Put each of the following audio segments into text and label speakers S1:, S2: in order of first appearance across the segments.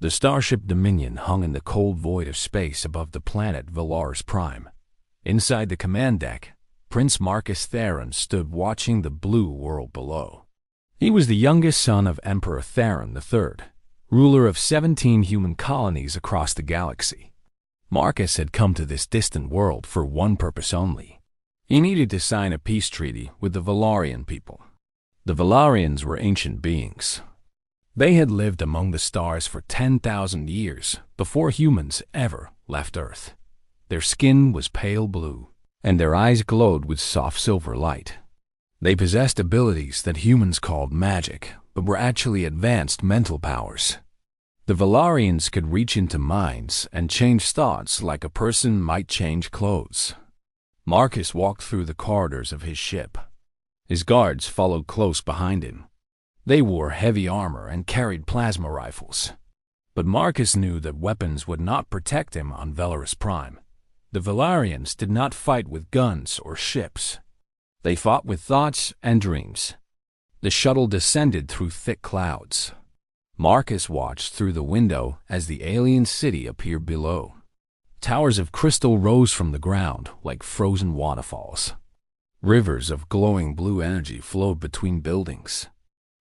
S1: The starship Dominion hung in the cold void of space above the planet Valaris Prime. Inside the command deck, Prince Marcus Theron stood watching the blue world below. He was the youngest son of Emperor Theron III, ruler of 17 human colonies across the galaxy. Marcus had come to this distant world for one purpose only. He needed to sign a peace treaty with the Valarian people. The Valarians were ancient beings. They had lived among the stars for 10,000 years before humans ever left Earth. Their skin was pale blue, and their eyes glowed with soft silver light. They possessed abilities that humans called magic, but were actually advanced mental powers. The Valarians could reach into minds and change thoughts like a person might change clothes. Marcus walked through the corridors of his ship. His guards followed close behind him. They wore heavy armor and carried plasma rifles. But Marcus knew that weapons would not protect him on Valaris Prime. The Valarians did not fight with guns or ships. They fought with thoughts and dreams. The shuttle descended through thick clouds. Marcus watched through the window as the alien city appeared below. Towers of crystal rose from the ground like frozen waterfalls. Rivers of glowing blue energy flowed between buildings.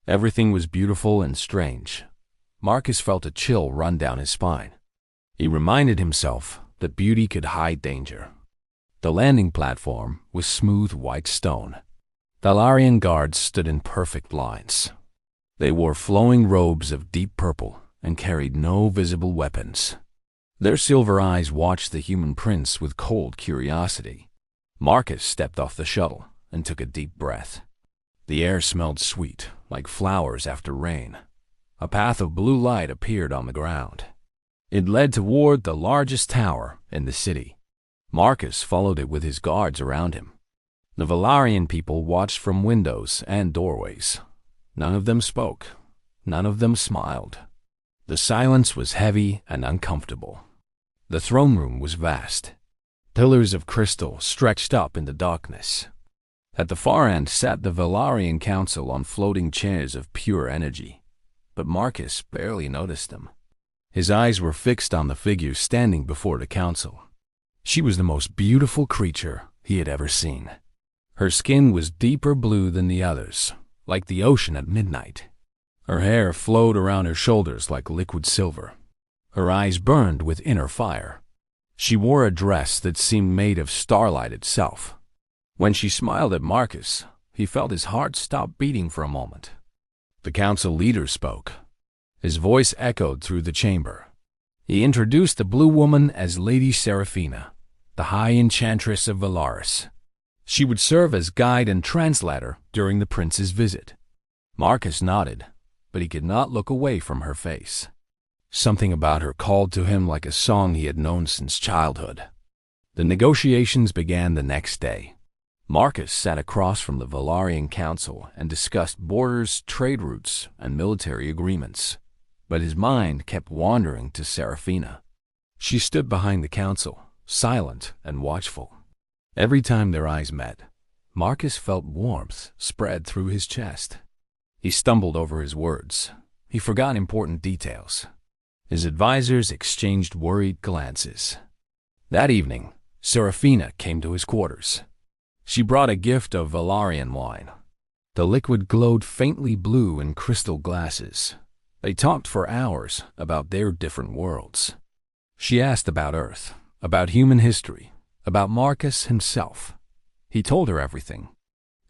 S1: Everything was beautiful and strange. Marcus felt a chill run down his spine. He reminded himself that beauty could hide danger. The landing platform was smooth white stone. Valarian guards stood in perfect lines. They wore flowing robes of deep purple and carried no visible weapons. Their silver eyes watched the human prince with cold curiosity. Marcus stepped off the shuttle and took a deep breath. The air smelled sweet, like flowers after rain. A path of blue light appeared on the ground. It led toward the largest tower in the city. Marcus followed it with his guards around him. The Valarian people watched from windows and doorways. None of them spoke. None of them smiled. The silence was heavy and uncomfortable. The throne room was vast. Pillars of crystal stretched up in the darkness. At the far end sat the Valarian council on floating chairs of pure energy. But Marcus barely noticed them. His eyes were fixed on the figure standing before the council. She was the most beautiful creature he had ever seen. Her skin was deeper blue than the others, like the ocean at midnight. Her hair flowed around her shoulders like liquid silver. Her eyes burned with inner fire. She wore a dress that seemed made of starlight itself. When she smiled at Marcus, he felt his heart stop beating for a moment. The council leader spoke. His voice echoed through the chamber. He introduced the blue woman as Lady Seraphina, the High Enchantress of Valaris. She would serve as guide and translator during the prince's visit. Marcus nodded, but he could not look away from her face. Something about her called to him like a song he had known since childhood. The negotiations began the next day. Marcus sat across from the Valarian council and discussed borders, trade routes, and military agreements. But his mind kept wandering to Seraphina. She stood behind the council, silent and watchful. Every time their eyes met, Marcus felt warmth spread through his chest. He stumbled over his words. He forgot important details. His advisors exchanged worried glances. That evening, Seraphina came to his quarters. She brought a gift of Valarian wine. The liquid glowed faintly blue in crystal glasses. They talked for hours about their different worlds. She asked about Earth, about human history, about Marcus himself. He told her everything.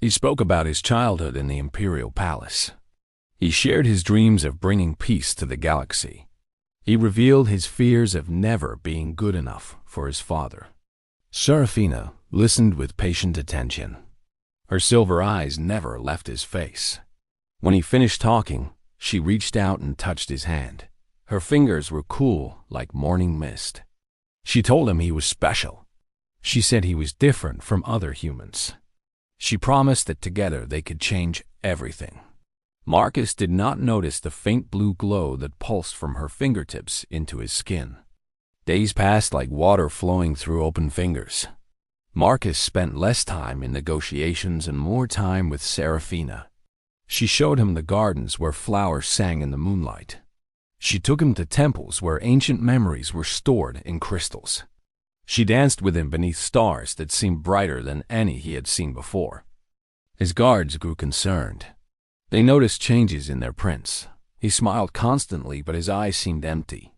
S1: He spoke about his childhood in the Imperial Palace. He shared his dreams of bringing peace to the galaxy. He revealed his fears of never being good enough for his father. Seraphina listened with patient attention. Her silver eyes never left his face. When he finished talking, she reached out and touched his hand. Her fingers were cool like morning mist. She told him he was special. She said he was different from other humans. She promised that together they could change everything. Marcus did not notice the faint blue glow that pulsed from her fingertips into his skin. Days passed like water flowing through open fingers. Marcus spent less time in negotiations and more time with Seraphina. She showed him the gardens where flowers sang in the moonlight. She took him to temples where ancient memories were stored in crystals. She danced with him beneath stars that seemed brighter than any he had seen before. His guards grew concerned. They noticed changes in their prince. He smiled constantly, but his eyes seemed empty.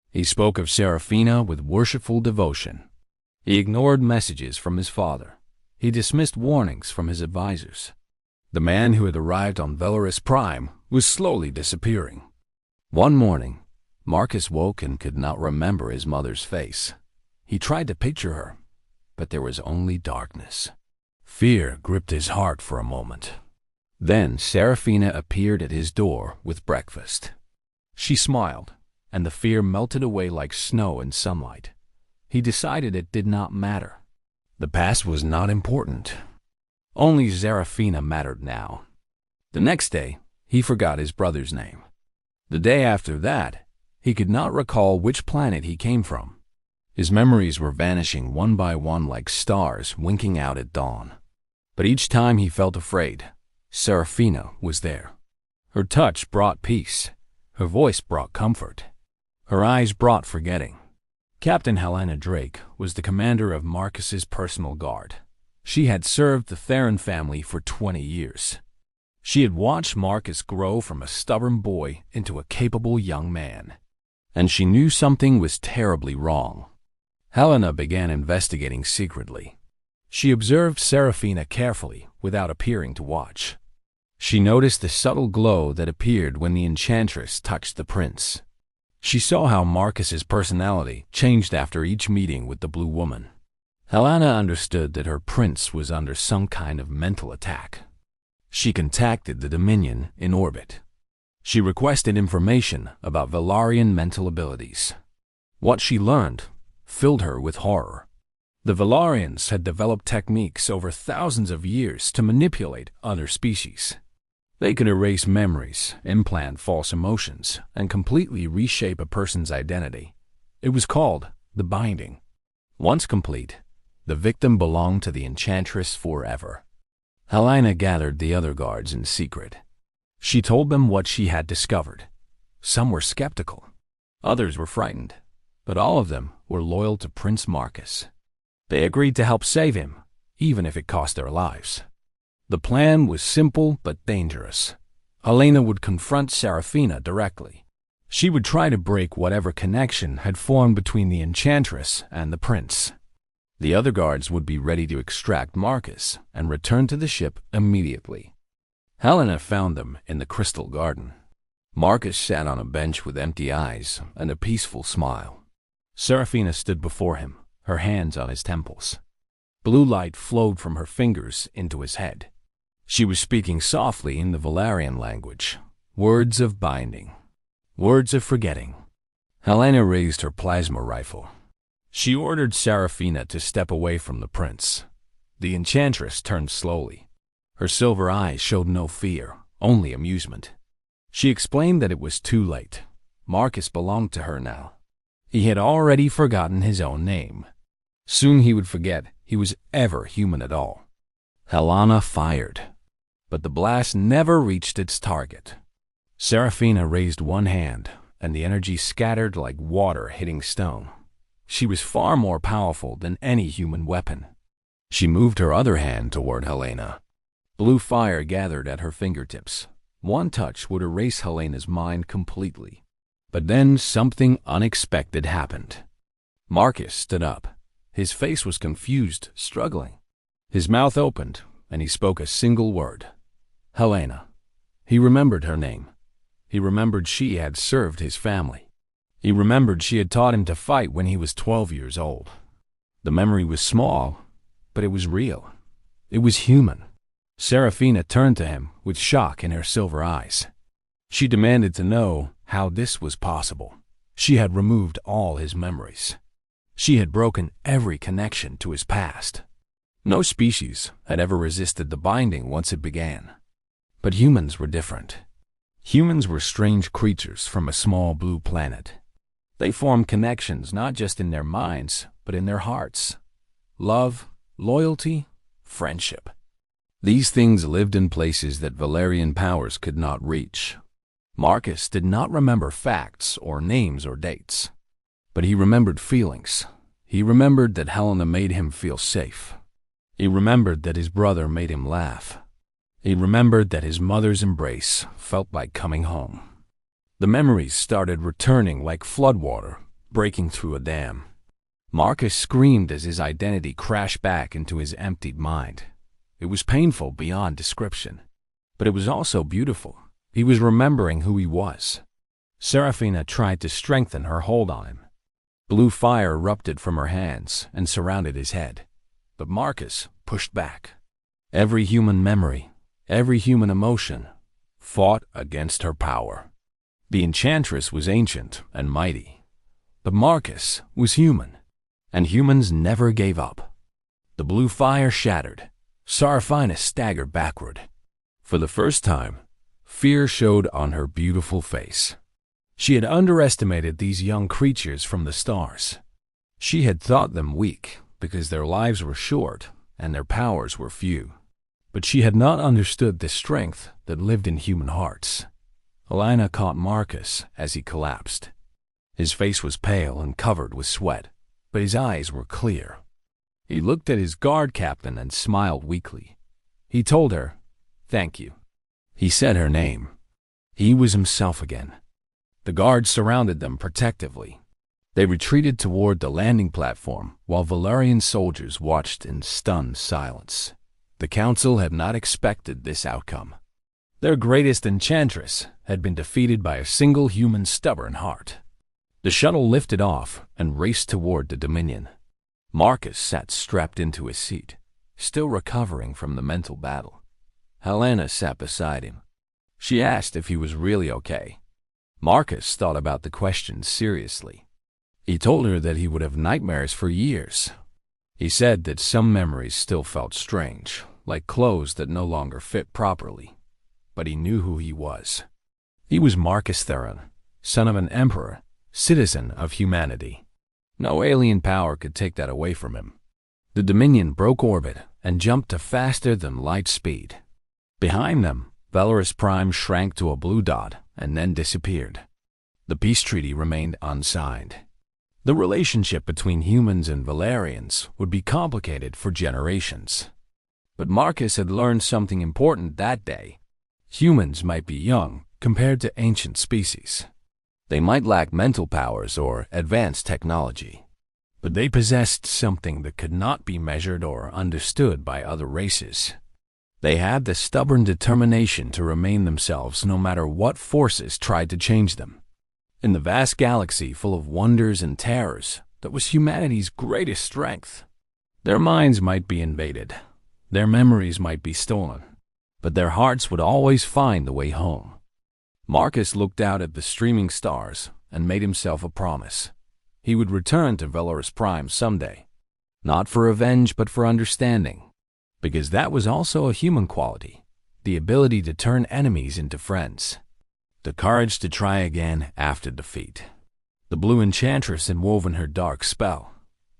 S1: He spoke of Seraphina with worshipful devotion. He ignored messages from his father. He dismissed warnings from his advisors. The man who had arrived on Velaris Prime was slowly disappearing. One morning, Marcus woke and could not remember his mother's face. He tried to picture her, but there was only darkness. Fear gripped his heart for a moment. Then Seraphina appeared at his door with breakfast. She smiled, and the fear melted away like snow in sunlight. He decided it did not matter. The past was not important. Only Seraphina mattered now. The next day, he forgot his brother's name. The day after that, he could not recall which planet he came from. His memories were vanishing one by one like stars winking out at dawn. But each time he felt afraid, Seraphina was there. Her touch brought peace. Her voice brought comfort. Her eyes brought forgetting. Captain Helena Drake was the commander of Marcus's personal guard. She had served the Theron family for 20 years. She had watched Marcus grow from a stubborn boy into a capable young man. And she knew something was terribly wrong. Helena began investigating secretly. She observed Seraphina carefully without appearing to watch. She noticed the subtle glow that appeared when the Enchantress touched the prince. She saw how Marcus's personality changed after each meeting with the Blue Woman. Helena understood that her prince was under some kind of mental attack. She contacted the Dominion in orbit. She requested information about Velaryon mental abilities. What she learned filled her with horror. The Velaryons had developed techniques over thousands of years to manipulate other species. They could erase memories, implant false emotions, and completely reshape a person's identity. It was called the Binding. Once complete, the victim belonged to the Enchantress forever. Helena gathered the other guards in secret. She told them what she had discovered. Some were skeptical. Others were frightened. But all of them were loyal to Prince Marcus. They agreed to help save him, even if it cost their lives. The plan was simple but dangerous. Helena would confront Seraphina directly. She would try to break whatever connection had formed between the Enchantress and the prince. The other guards would be ready to extract Marcus and return to the ship immediately. Helena found them in the Crystal Garden. Marcus sat on a bench with empty eyes and a peaceful smile. Seraphina stood before him, her hands on his temples. Blue light flowed from her fingers into his head. She was speaking softly in the Velaryon language, words of binding, words of forgetting. Helena raised her plasma rifle. She ordered Seraphina to step away from the prince. The Enchantress turned slowly. Her silver eyes showed no fear, only amusement. She explained that it was too late. Marcus belonged to her now. He had already forgotten his own name. Soon he would forget he was ever human at all. Helena fired, but the blast never reached its target. Seraphina raised one hand, and the energy scattered like water hitting stone. She was far more powerful than any human weapon. She moved her other hand toward Helena. Blue fire gathered at her fingertips. One touch would erase Helena's mind completely. But then something unexpected happened. Marcus stood up. His face was confused, struggling. His mouth opened, and he spoke a single word. Helena. He remembered her name. He remembered she had served his family. He remembered she had taught him to fight when he was 12 years old. The memory was small, but it was real. It was human. Seraphina turned to him with shock in her silver eyes. She demanded to know how this was possible. She had removed all his memories. She had broken every connection to his past. No species had ever resisted the binding once it began. But humans were different. Humans were strange creatures from a small blue planet. They formed connections not just in their minds, but in their hearts. Love, loyalty, friendship. These things lived in places that Velaryon powers could not reach. Marcus did not remember facts or names or dates, but he remembered feelings. He remembered that Helena made him feel safe. He remembered that his brother made him laugh. He remembered that his mother's embrace felt like coming home. The memories started returning like floodwater breaking through a dam. Marcus screamed as his identity crashed back into his emptied mind. It was painful beyond description, but it was also beautiful. He was remembering who he was. Serafina tried to strengthen her hold on him. Blue fire erupted from her hands and surrounded his head, but Marcus pushed back. Every human memory, every human emotion, fought against her power. The Enchantress was ancient and mighty, but Marcus was human, and humans never gave up. The blue fire shattered. Serafina staggered backward. For the first time, fear showed on her beautiful face. She had underestimated these young creatures from the stars. She had thought them weak because their lives were short and their powers were few. But she had not understood the strength that lived in human hearts. Helena caught Marcus as he collapsed. His face was pale and covered with sweat, but his eyes were clear. He looked at his guard captain and smiled weakly. He told her, "Thank you." He said her name. He was himself again. The guards surrounded them protectively. They retreated toward the landing platform while Valerian soldiers watched in stunned silence. The council had not expected this outcome. Their greatest enchantress had been defeated by a single human stubborn heart. The shuttle lifted off and raced toward the Dominion. Marcus sat strapped into his seat, still recovering from the mental battle. Helena sat beside him. She asked if he was really okay. Marcus thought about the question seriously. He told her that he would have nightmares for years. He said that some memories still felt strange, like clothes that no longer fit properly. But he knew who he was. He was Marcus Theron, son of an emperor, citizen of humanity. No alien power could take that away from him. The Dominion broke orbit and jumped to faster than light speed. Behind them, Valorous Prime shrank to a blue dot and then disappeared. The peace treaty remained unsigned. The relationship between humans and Valerians would be complicated for generations. But Marcus had learned something important that day. Humans might be young compared to ancient species. They might lack mental powers or advanced technology, but they possessed something that could not be measured or understood by other races. They had the stubborn determination to remain themselves no matter what forces tried to change them. In the vast galaxy full of wonders and terrors, that was humanity's greatest strength. Their minds might be invaded, their memories might be stolen, but their hearts would always find the way home. Marcus looked out at the streaming stars and made himself a promise. He would return to Valorous Prime someday, not for revenge but for understanding, because that was also a human quality, the ability to turn enemies into friends. The courage to try again after defeat. The blue enchantress had woven her dark spell,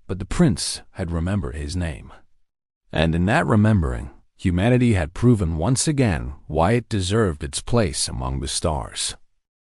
S1: but the prince had remembered his name. And in that remembering, humanity had proven once again why it deserved its place among the stars.